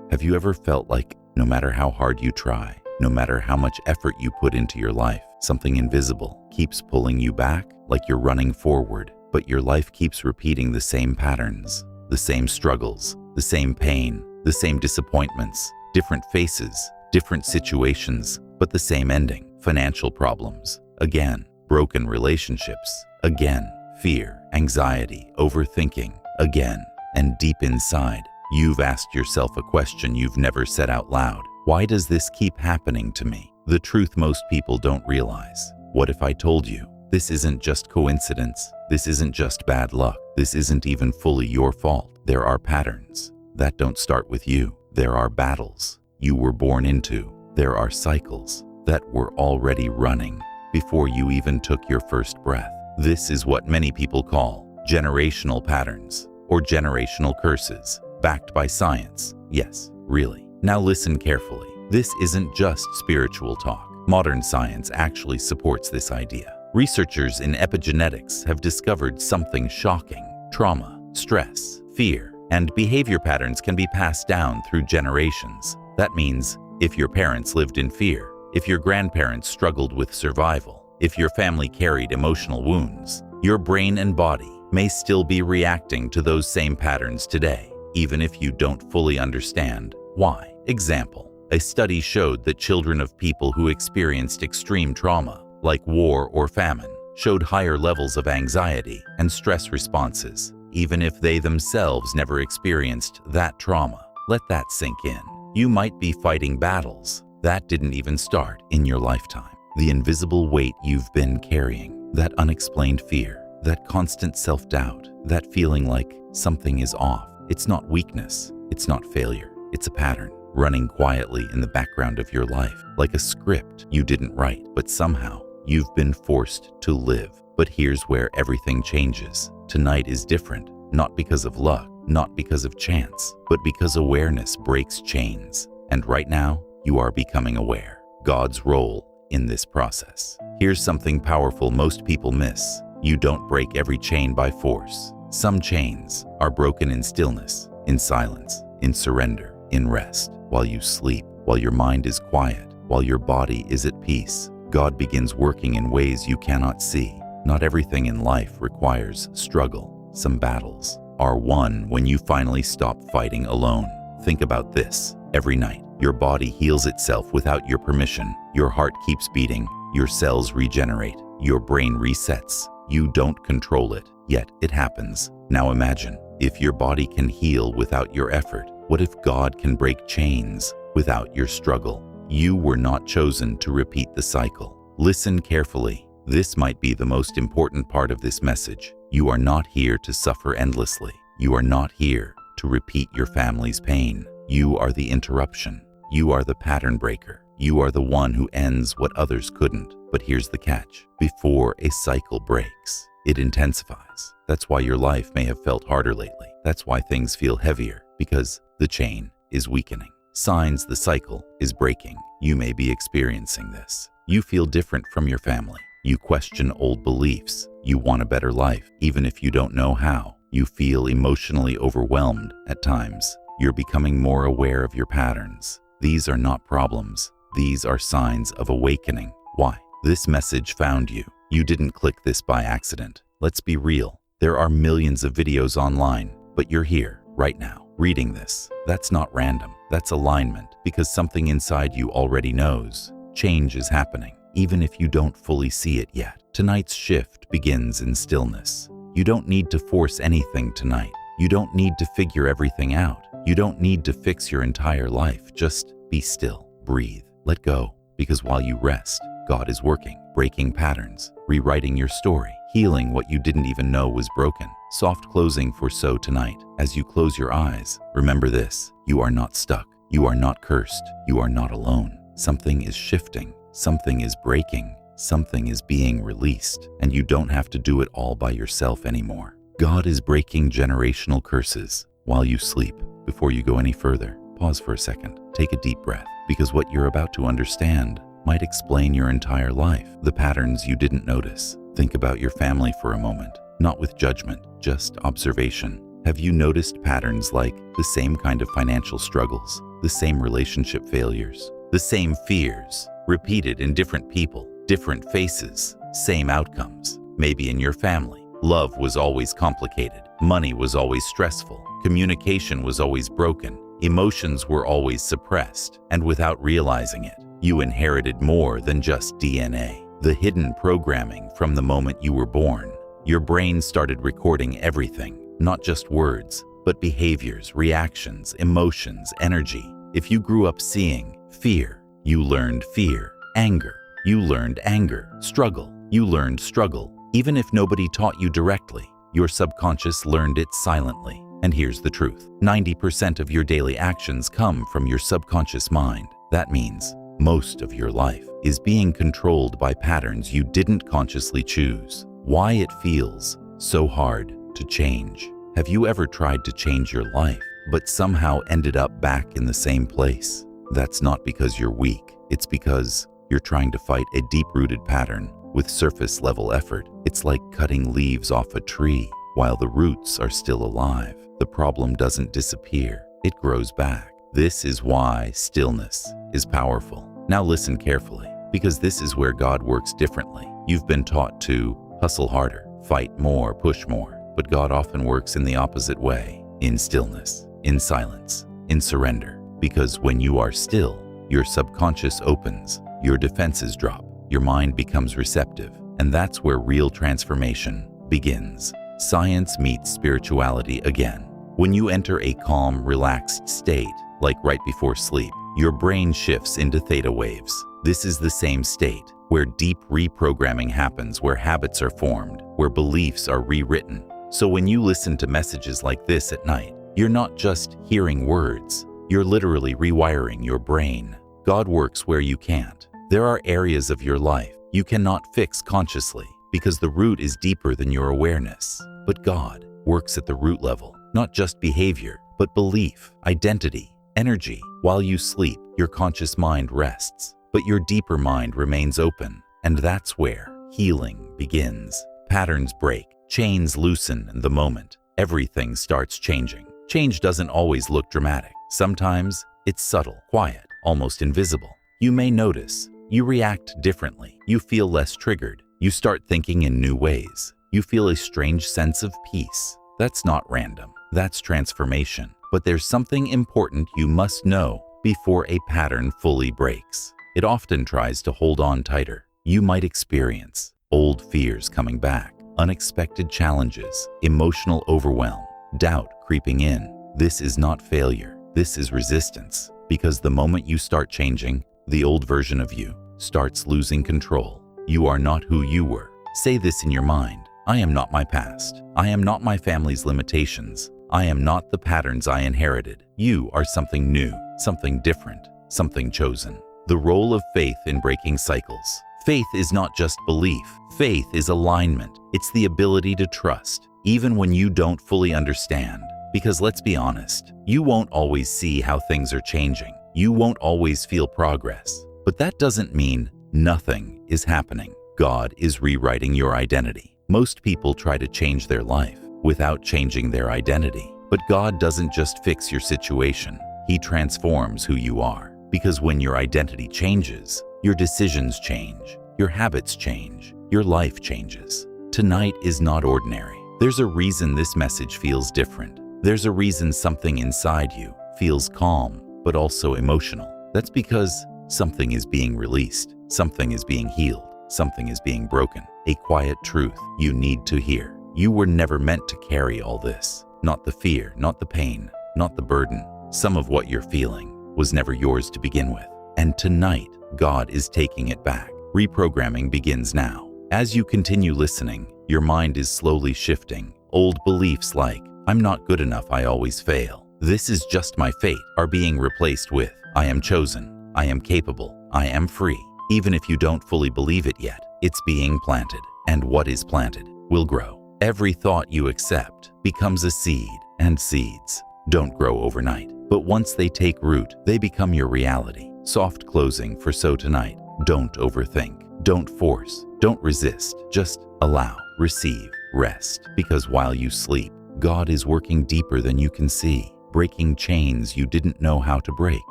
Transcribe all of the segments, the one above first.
Have you ever felt like no matter how hard you try, no matter how much effort you put into your life, something invisible keeps pulling you back, like you're running forward, but your life keeps repeating the same patterns, the same struggles, the same pain, the same disappointments, different faces, different situations, but the same ending? Financial problems, again. Broken relationships, again. Fear, anxiety, overthinking, again. And deep inside, you've asked yourself a question you've never said out loud. Why does this keep happening to me? The truth most people don't realize. What if I told you, this isn't just coincidence, this isn't just bad luck, this isn't even fully your fault. There are patterns that don't start with you. There are battles you were born into. There are cycles that were already running before you even took your first breath. This is what many people call generational patterns or generational curses, backed by science. Yes, really. Now listen carefully. This isn't just spiritual talk. Modern science actually supports this idea. Researchers in epigenetics have discovered something shocking. Trauma, stress, fear, and behavior patterns can be passed down through generations. That means if your parents lived in fear, if your grandparents struggled with survival, if your family carried emotional wounds, your brain and body may still be reacting to those same patterns today, even if you don't fully understand why. Example, a study showed that children of people who experienced extreme trauma, like war or famine, showed higher levels of anxiety and stress responses, even if they themselves never experienced that trauma. Let that sink in. You might be fighting battles that didn't even start in your lifetime. The invisible weight you've been carrying, that unexplained fear, that constant self-doubt, that feeling like something is off. It's not weakness, it's not failure, it's a pattern running quietly in the background of your life, like a script you didn't write, but somehow you've been forced to live. But here's where everything changes. Tonight is different, not because of luck, not because of chance, but because awareness breaks chains. And right now, you are becoming aware. God's role in this process. Here's something powerful most people miss. You don't break every chain by force. Some chains are broken in stillness, in silence, in surrender, in rest. While you sleep, while your mind is quiet, while your body is at peace, God begins working in ways you cannot see. Not everything in life requires struggle. Some battles are won when you finally stop fighting alone. Think about this. Every night, your body heals itself without your permission. Your heart keeps beating. Your cells regenerate. Your brain resets. You don't control it, yet it happens. Now imagine, if your body can heal without your effort, what if God can break chains without your struggle? You were not chosen to repeat the cycle. Listen carefully. This might be the most important part of this message. You are not here to suffer endlessly. You are not here to repeat your family's pain. You are the interruption. You are the pattern breaker. You are the one who ends what others couldn't. But here's the catch. Before a cycle breaks, it intensifies. That's why your life may have felt harder lately. That's why things feel heavier, because the chain is weakening. Signs the cycle is breaking. You may be experiencing this. You feel different from your family. You question old beliefs. You want a better life, even if you don't know how. You feel emotionally overwhelmed at times. You're becoming more aware of your patterns. These are not problems. These are signs of awakening. Why? This message found you. You didn't click this by accident. Let's be real. There are millions of videos online, but you're here, right now, reading this. That's not random. That's alignment, because something inside you already knows. Change is happening, even if you don't fully see it yet. Tonight's shift begins in stillness. You don't need to force anything tonight. You don't need to figure everything out. You don't need to fix your entire life. Just be still, breathe, let go. Because while you rest, God is working, breaking patterns, rewriting your story, healing what you didn't even know was broken. Soft closing for so tonight. As you close your eyes, remember this. You are not stuck. You are not cursed. You are not alone. Something is shifting. Something is breaking. Something is being released. And you don't have to do it all by yourself anymore. God is breaking generational curses while you sleep. Before you go any further, pause for a second. Take a deep breath, because what you're about to understand might explain your entire life, the patterns you didn't notice. Think about your family for a moment, not with judgment, just observation. Have you noticed patterns like the same kind of financial struggles, the same relationship failures, the same fears, repeated in different people, different faces, same outcomes. Maybe in your family, love was always complicated, money was always stressful, communication was always broken, emotions were always suppressed, and without realizing it, you inherited more than just DNA. The hidden programming from the moment you were born. Your brain started recording everything, not just words, but behaviors, reactions, emotions, energy. If you grew up seeing fear, you learned fear. Anger, you learned anger. Struggle, you learned struggle. Even if nobody taught you directly, your subconscious learned it silently. And here's the truth. 90% of your daily actions come from your subconscious mind. That means most of your life is being controlled by patterns you didn't consciously choose. Why it feels so hard to change. Have you ever tried to change your life, but somehow ended up back in the same place? That's not because you're weak. It's because you're trying to fight a deep-rooted pattern with surface-level effort. It's like cutting leaves off a tree while the roots are still alive. The problem doesn't disappear. It grows back. This is why stillness is powerful. Now listen carefully, because this is where God works differently. You've been taught to hustle harder, fight more, push more, but God often works in the opposite way, in stillness, in silence, in surrender. Because when you are still, your subconscious opens, your defenses drop, your mind becomes receptive, and that's where real transformation begins. Science meets spirituality again. When you enter a calm, relaxed state, like right before sleep, your brain shifts into theta waves. This is the same state where deep reprogramming happens, where habits are formed, where beliefs are rewritten. So when you listen to messages like this at night, you're not just hearing words, you're literally rewiring your brain. God works where you can't. There are areas of your life you cannot fix consciously because the root is deeper than your awareness. But God works at the root level, not just behavior, but belief, identity, energy. While you sleep, your conscious mind rests, but your deeper mind remains open. And that's where healing begins. Patterns break, chains loosen, and the moment everything starts changing. Change doesn't always look dramatic. Sometimes it's subtle, quiet, almost invisible. You may notice you react differently. You feel less triggered. You start thinking in new ways. You feel a strange sense of peace. That's not random. That's transformation. But there's something important you must know before a pattern fully breaks. It often tries to hold on tighter. You might experience old fears coming back, unexpected challenges, emotional overwhelm, doubt creeping in. This is not failure. This is resistance. Because the moment you start changing, the old version of you starts losing control. You are not who you were. Say this in your mind. I am not my past. I am not my family's limitations. I am not the patterns I inherited. You are something new, something different, something chosen. The role of faith in breaking cycles. Faith is not just belief. Faith is alignment. It's the ability to trust, even when you don't fully understand. Because let's be honest, you won't always see how things are changing. You won't always feel progress. But that doesn't mean nothing is happening. God is rewriting your identity. Most people try to change their life without changing their identity. But God doesn't just fix your situation. He transforms who you are. Because when your identity changes, your decisions change, your habits change, your life changes. Tonight is not ordinary. There's a reason this message feels different. There's a reason something inside you feels calm, but also emotional. That's because something is being released, something is being healed, something is being broken. A quiet truth you need to hear. You were never meant to carry all this. Not the fear, not the pain, not the burden. Some of what you're feeling was never yours to begin with. And tonight, God is taking it back. Reprogramming begins now. As you continue listening, your mind is slowly shifting. Old beliefs like, I'm not good enough, I always fail. This is just my fate are being replaced with, I am chosen, I am capable, I am free. Even if you don't fully believe it yet, it's being planted. And what is planted will grow. Every thought you accept becomes a seed, and seeds don't grow overnight. But once they take root, they become your reality. Soft closing for so tonight. Don't overthink. Don't force. Don't resist. Just allow, receive, rest. Because while you sleep, God is working deeper than you can see. breaking chains you didn't know how to break,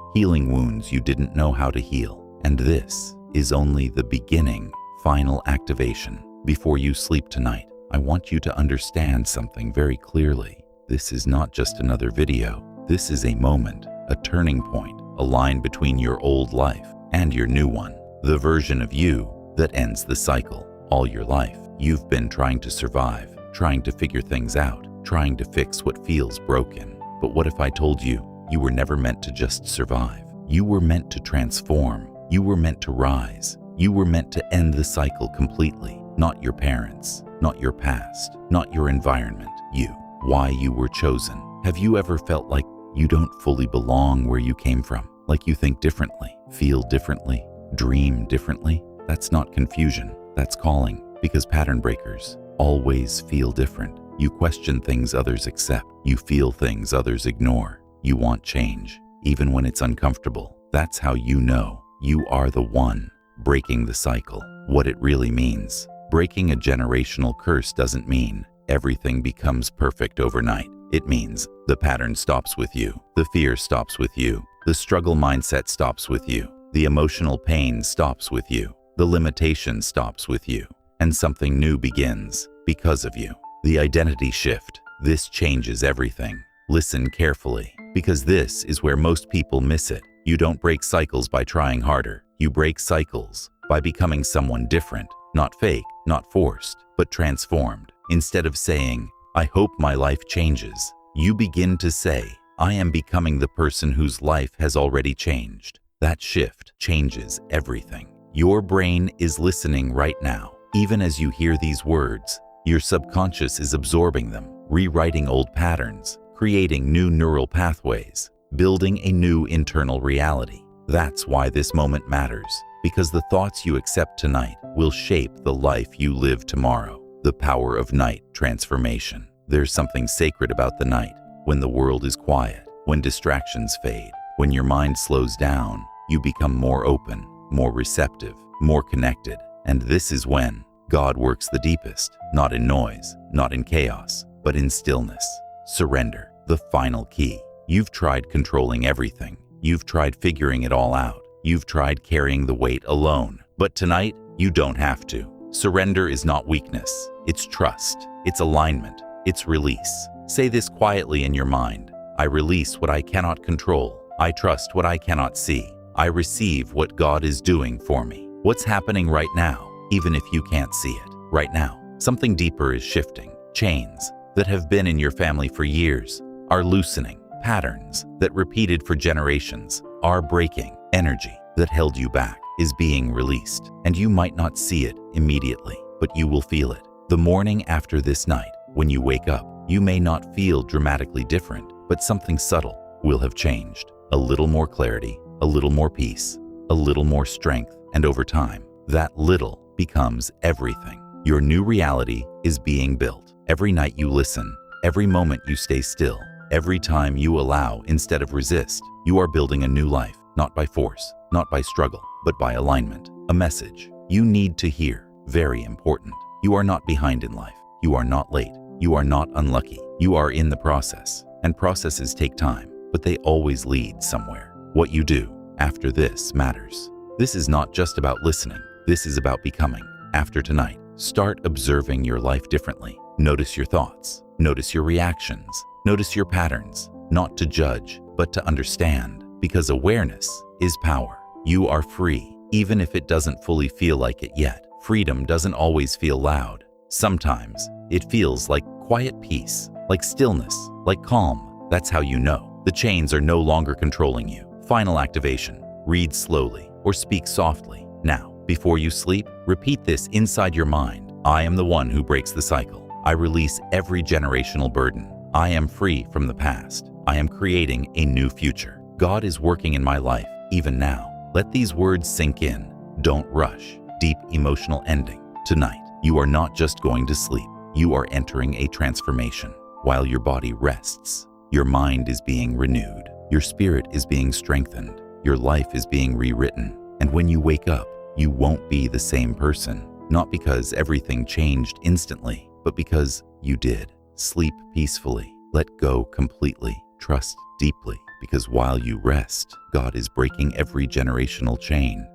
healing wounds you didn't know how to heal. And this is only the beginning, final activation. Before you sleep tonight, I want you to understand something very clearly. This is not just another video. This is a moment, a turning point, a line between your old life and your new one. The version of you that ends the cycle. All your life, you've been trying to survive, trying to figure things out, trying to fix what feels broken. But what if I told you, you were never meant to just survive? You were meant to transform. You were meant to rise. You were meant to end the cycle completely. Not your parents, not your past, not your environment. You. Why you were chosen. Have you ever felt like you don't fully belong where you came from? Like you think differently, feel differently, dream differently? That's not confusion. That's calling. Because pattern breakers always feel different. You question things others accept. You feel things others ignore. You want change, even when it's uncomfortable. That's how you know you are the one breaking the cycle. What it really means. Breaking a generational curse doesn't mean everything becomes perfect overnight. It means the pattern stops with you. The fear stops with you. The struggle mindset stops with you. The emotional pain stops with you. The limitation stops with you. And something new begins because of you. The identity shift. This changes everything. Listen carefully, because this is where most people miss it. You don't break cycles by trying harder. You break cycles by becoming someone different. Not fake, not forced, but transformed. Instead of saying, I hope my life changes, you begin to say, I am becoming the person whose life has already changed. That shift changes everything. Your brain is listening right now. Even as you hear these words, your subconscious is absorbing them, rewriting old patterns, creating new neural pathways, building a new internal reality. That's why this moment matters, because the thoughts you accept tonight will shape the life you live tomorrow. The power of night transformation. There's something sacred about the night, when the world is quiet, when distractions fade, when your mind slows down, you become more open, more receptive, more connected. And this is when God works the deepest, not in noise, not in chaos, but in stillness. Surrender, the final key. You've tried controlling everything. You've tried figuring it all out. You've tried carrying the weight alone. But tonight, you don't have to. Surrender is not weakness. It's trust. It's alignment. It's release. Say this quietly in your mind. I release what I cannot control. I trust what I cannot see. I receive what God is doing for me. What's happening right now, even if you can't see it? Right now, something deeper is shifting. Chains that have been in your family for years are loosening. Patterns that repeated for generations are breaking. Energy that held you back is being released, and you might not see it immediately, but you will feel it. The morning after this night, when you wake up, you may not feel dramatically different, but something subtle will have changed. A little more clarity, a little more peace, a little more strength, and over time, that little becomes everything. Your new reality is being built. Every night you listen, every moment you stay still, every time you allow instead of resist, you are building a new life, not by force, not by struggle, but by alignment. A message you need to hear, very important. You are not behind in life. You are not late. You are not unlucky. You are in the process, and processes take time, but they always lead somewhere. What you do after this matters. This is not just about listening. This is about becoming. After tonight, start observing your life differently. Notice your thoughts. Notice your reactions. Notice your patterns. Not to judge, but to understand. Because awareness is power. You are free, even if it doesn't fully feel like it yet. Freedom doesn't always feel loud. Sometimes it feels like quiet peace, like stillness, like calm. That's how you know the chains are no longer controlling you. Final activation. Read slowly or speak softly. Now, before you sleep, repeat this inside your mind. I am the one who breaks the cycle. I release every generational burden. I am free from the past. I am creating a new future. God is working in my life, even now. Let these words sink in. Don't rush. Deep emotional ending. Tonight, you are not just going to sleep. You are entering a transformation. While your body rests, your mind is being renewed. Your spirit is being strengthened. Your life is being rewritten. And when you wake up, you won't be the same person. Not because everything changed instantly, but because you did. Sleep peacefully. Let go completely. Trust deeply, because while you rest, God is breaking every generational chain.